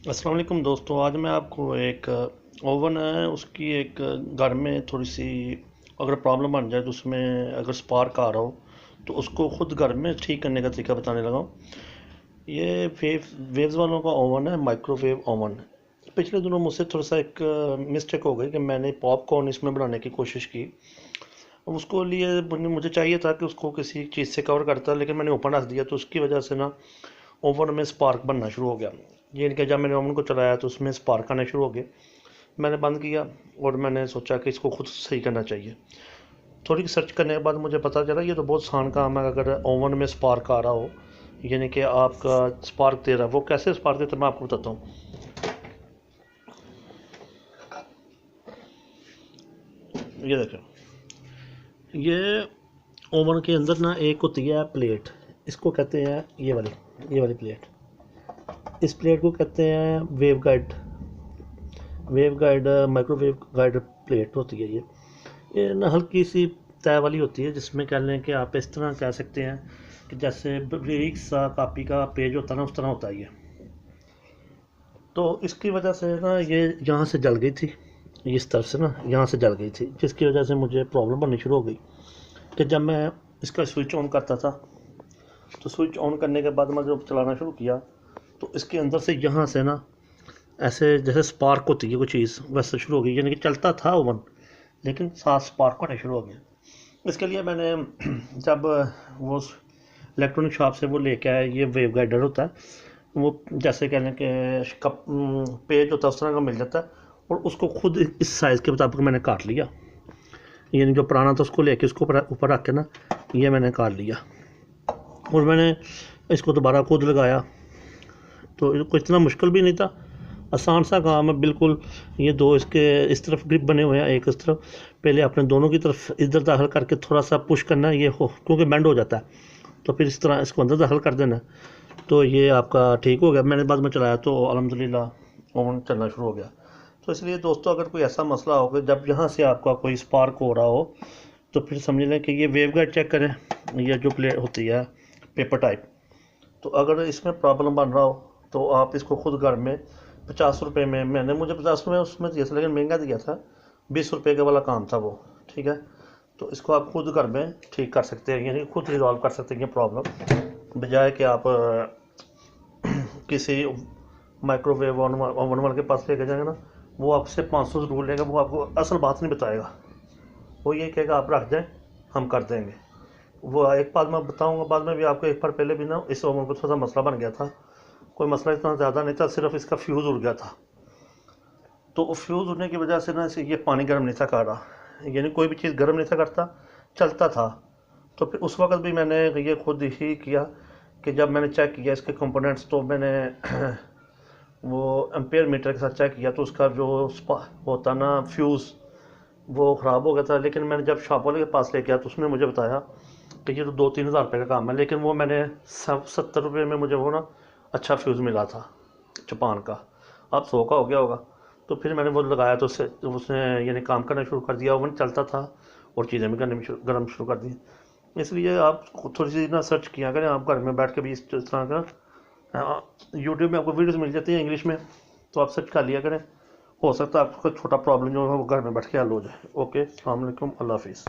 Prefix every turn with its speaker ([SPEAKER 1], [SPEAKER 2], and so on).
[SPEAKER 1] अस्सलाम वालेकुम दोस्तों। आज मैं आपको एक ओवन है उसकी एक घर में थोड़ी सी अगर प्रॉब्लम बन जाए तो उसमें अगर स्पार्क आ रहा हो तो उसको ख़ुद घर में ठीक करने का तरीका बताने लगा हूँ। ये वेव्स वालों का ओवन है, माइक्रोवेव ओवन। पिछले दिनों मुझसे थोड़ा सा एक मिस्टेक हो गई कि मैंने पॉपकॉर्न इसमें बनाने की कोशिश की। अब उसको लिए मुझे चाहिए था कि उसको किसी चीज़ से कवर करता, लेकिन मैंने ओपन रख दिया तो उसकी वजह से ना ओवन में स्पार्क बनना शुरू हो गया। ये इनके जब मैंने ओवन को चलाया तो उसमें स्पार्क आने शुरू हो गए। मैंने बंद किया और मैंने सोचा कि इसको खुद सही करना चाहिए। थोड़ी सर्च करने के बाद मुझे पता चला ये तो बहुत आसान काम है। अगर ओवन में स्पार्क आ रहा हो, यानी कि आपका स्पार्क दे रहा है, वो कैसे स्पार्क देता है मैं आपको बताता हूँ। ये देखें, ये ओवन के अंदर ना एक होती है प्लेट, इसको कहते हैं ये वाली प्लेट। इस प्लेट को कहते हैं wave guide microwave guide plate होती है। ये ना हल्की सी तय वाली होती है, जिसमें कह लें कि आप इस तरह कह सकते हैं कि जैसे बारीक सा कापी का पेज होता है ना, उस तरह होता है ये। तो इसकी वजह से ना ये यहाँ से जल गई थी, इस तरफ से ना यहाँ से जल गई थी, जिसकी वजह से मुझे प्रॉब्लम बननी शुरू हो गई कि जब मैं इसका स्विच ऑन करता था तो स्विच ऑन करने के बाद मैं जब चलाना शुरू किया तो इसके अंदर से यहाँ से ना ऐसे जैसे स्पार्क होती है कोई चीज़, वैसे शुरू हो गई। यानी कि चलता था ओवन, लेकिन साथ स्पार्क होने शुरू हो गया। इसके लिए मैंने जब वो इलेक्ट्रॉनिक शॉप से वो लेके आया, ये वेव गाइडर होता है, वो जैसे कह लें कि कप पेज होता है उस तरह का मिल जाता है, और उसको खुद इस साइज़ के मुताबिक मैंने काट लिया। यानी जो पुराना था उसको लेके उसको ऊपर रख के ना ये मैंने काट लिया, और मैंने इसको दोबारा खुद लगाया। तो कोई इतना मुश्किल भी नहीं था, आसान सा काम है बिल्कुल। ये दो इसके इस तरफ ग्रिप बने हुए हैं, एक इस तरफ। पहले अपने दोनों की तरफ इधर दाखिल करके थोड़ा सा पुश करना है, ये हो क्योंकि बेंड हो जाता है, तो फिर इस तरह इसको अंदर दाखिल कर देना। तो ये आपका ठीक हो गया। मैंने बाद में चलाया तो अल्हम्दुलिल्लाह ओवन चलना शुरू हो गया। तो इसलिए दोस्तों, अगर कोई ऐसा मसला हो कि जब यहाँ से आपका कोई स्पार्क हो रहा हो तो फिर समझ लें कि ये वेव गाइड चेक करें, ये जो प्लेट होती है पेपर टाइप। तो अगर इसमें प्रॉब्लम बन रहा हो तो आप इसको खुद घर में 50 रुपये में, मुझे 50 रुपये उसमें दिया था, लेकिन महंगा दिया था, 20 रुपये का वाला काम था वो। ठीक है, तो इसको आप खुद घर में ठीक कर सकते हैं, यानी खुद रिजॉल्व कर सकते हैं ये प्रॉब्लम, बजाय कि आप किसी माइक्रोवेव ओवन वाले के पास लेके जाएंगे ना, वो आपसे 500 ज़रूर लेगा, वो आपको असल बात नहीं बताएगा। वो ये कहेगा आप रख दें, हम कर देंगे। वो एक बात मैं बताऊंगा बाद में भी आपको। एक बार पहले भी ना इस ओवन को थोड़ा सा मसला बन गया था। कोई मसला इतना ज़्यादा नहीं था, सिर्फ इसका फ्यूज़ उड़ गया था। तो फ्यूज़ उड़ने की वजह से ना ये पानी गर्म नहीं था कर रहा, यानी कोई भी चीज़ गर्म नहीं था करता, चलता था। तो फिर उस वक्त भी मैंने ये खुद ही किया कि जब मैंने चेक किया इसके कंपोनेंट्स, तो मैंने वो एम्पेयर मीटर के साथ चेक किया तो उसका जो होता ना फ्यूज़, वो ख़राब हो गया था। लेकिन मैंने जब शॉप वाले के पास ले गया तो उसने मुझे बताया कि ये तो 2-3 हज़ार रुपये का काम है, लेकिन वो मैंने 70 रुपये में मुझे वो ना अच्छा फ्यूज़ मिला था जापान का। अब 100 का हो गया होगा। तो फिर मैंने वो लगाया तो उसने यानी काम करना शुरू कर दिया, ओवन चलता था और चीज़ें भी गर्म शुरू कर दी। इसलिए आप थोड़ी सी ना सर्च किया करें, आप घर में बैठ के भी इस तरह का यूट्यूब में आपको वीडियोस मिल जाती हैं इंग्लिश में, तो आप सर्च कर लिया करें। हो सकता है आपको छोटा प्रॉब्लम जो है वो घर में बैठ के हल हो जाए। ओके, अस्सलाम वालेकुम, अल्लाह हाफिज़।